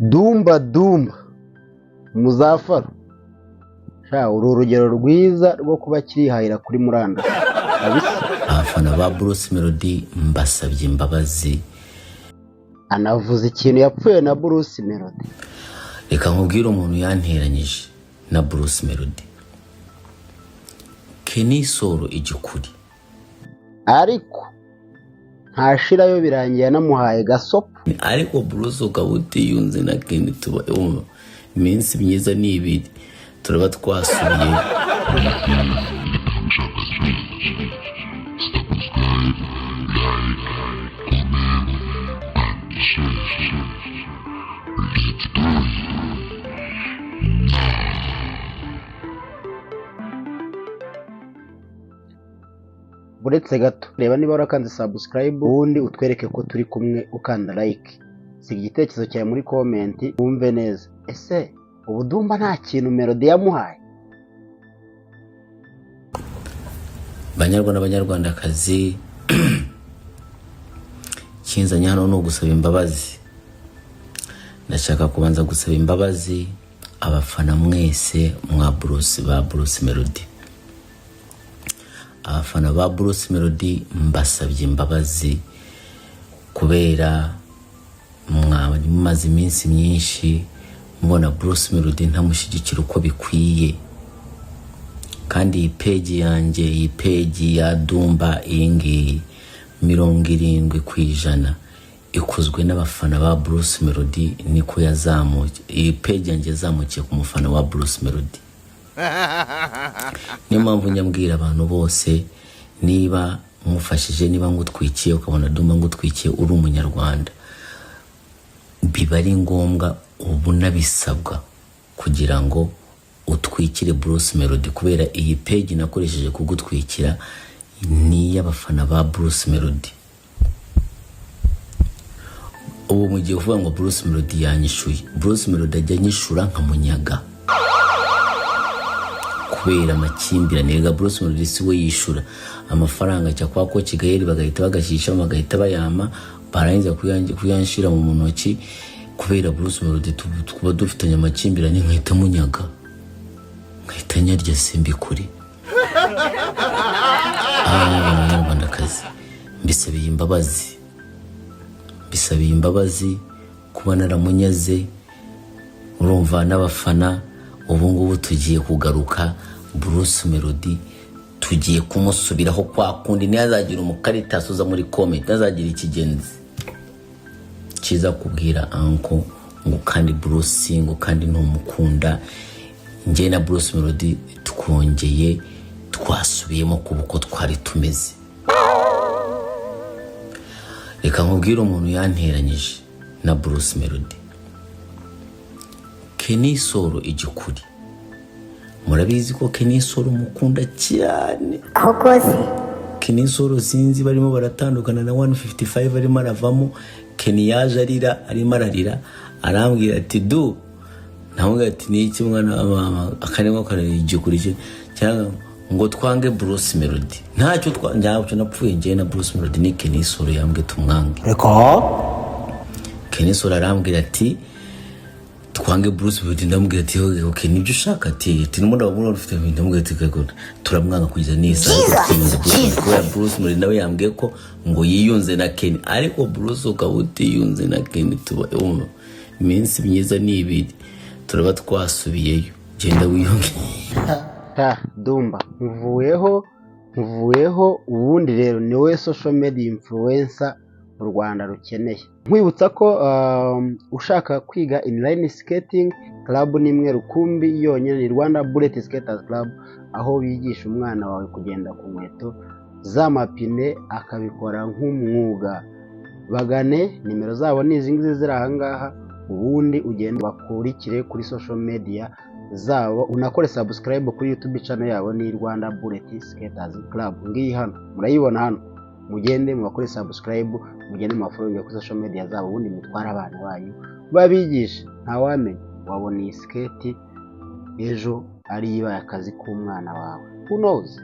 Dumba Muzafaro uru urugero rwiza rwo kuba kirihahira kuri muranda abafana ba Bruce Melody mbasabye imbabazi. Anavuze ikintu yapfuye na Bruce Melody. Reka nkubwire umuntu yanteranyije na Bruce Melody, Kenny Solo igikuri, ariko ntashirayo birangiye namuhaye gasopo. Ariko Bruce ukabuti yunze na Kenny tuba iminsi myiza n'ibiri turaba twasubiye. Buretse gato reba niba warakanze subscribe ubundi utwereke ko turi kumwe ukanda like. Siga igitekerezo cyawe muri comment wumve neza. Ese ubu Dumba nta kintu Melody yamuhaye? Banyarwandakazi kinzanye hano no gusaba imbabazi. Ndashaka kubanza gusaba imbabazi abafana mwese mwa Bruce Melody. Abafana ba Bruce Melody mbasabye imbabazi kubera mumaze iminsi myinshi mubona Bruce Melody ntamushyigikira uko bikwiye, kandi iyi page yanjye, iyi page ya Dumba ingi 70% ikozwe n'abafana ba Bruce Melody, niko yazamuye iyi page yanjye yazamukiye ku mufana wa Bruce Melody. Niyo mpamvu nyambwira abantu bose, niba mufashije, niba ngutwikiye ukabona Dumba ngutwikiye uri umunyarwanda, biba ari ngombwa ubu nabisabwa kugira ngo utwikire Bruce Melody, kubera iyi page nakoresheje kugutwikira ni y'abafana ba Bruce Melody. Ubu mugiye kuvuga ngo Bruce Melody yanyishuye. Bruce Melody ajya nyishura nkamunyaga kubera amakimbirane. Rega Bruce Melody si we yishura amafaranga cya kwa ko Kigali bagahita bagashisha bagahita bayama, barangiza kuyanshira mu ntoki kubera Bruce Melody tuba dufitanye amakimbirane, nkahita munyaga, nkahita nyarya simbi kuri. Abanyarwandakazi mbisabiye imbabazi kuba naramunyaze. Urumva n'abafana ubu ngubu tugiye kugaruka Bruce Melody, tugiye kumusubiraho kwa kundi. Ntiyazagira umukarita asoza muri comment, ntazagira ikigenzi kiza kubwira anko ngo kandi Bruce ngo kandi ntumukunda. Nje na Bruce Melody tukongeye twasubiyemo kubuko twari tumeze. Reka nkubwire umuntu yanteranyije na Bruce Melody, Kenny Solo igikuri. Murabizi ko Kenny Solo mukunda cyane. Kokoze Kenny Solo sinzi barimo baratandukana na 155 arimo aravamo. Kenny yaje arimo ararira, arambwira ati du ntamwe ati ni iki mwana mama akanemo karari igikuri cyangwa ngo twange Bruce Melody. Ntacyo njyaho napfuye ngiye na Bruce Melody ni Kenny Solo yambwe tumwange. Reko Kenny Solo arambwira ati twange Bruce Melody, ndamubwira ati okay nibyo ushaka ati n'umuntu wabona ufite ndamubwira ati kagora turamwanga kugeza nisa. Kubera Bruce Melody nawe yambwiye ko ngo yiyunze na Kenny, ariko Bruce ukabuti yunze na Kenny tuba iminsi myiza n'ibiri turaba twasubiyeyo. Genda wiyunge. Dumba nkuvuyeho ubundi rero ni we social media influencer u Rwanda rukeneye. Nkwibutsa ko ushaka kwiga inline skating club nimwe rukumbi yonyine ni Rwanda Bullet Skaters Club, aho bigisha umwana wawe kugenda ku nkweto z'amapine akabikora nk'umwuga. Bagane, nimero zabo ni izi ngizi ziri aha ngaha, ubundi ugende bakurikire kuri social media zabo, unakore subscribe kuri YouTube channel yabo ni Rwanda Bullet Skaters Club. Ngiyi hano murayibona hano, mugende mubakore subscribe, mugende mufollow kuri social media zabo, ubundi mutwara abana banyu babigisha. Ntawamenya wabona iyi skate ejo ari ibaye akazi k'umwana wawe, who knows.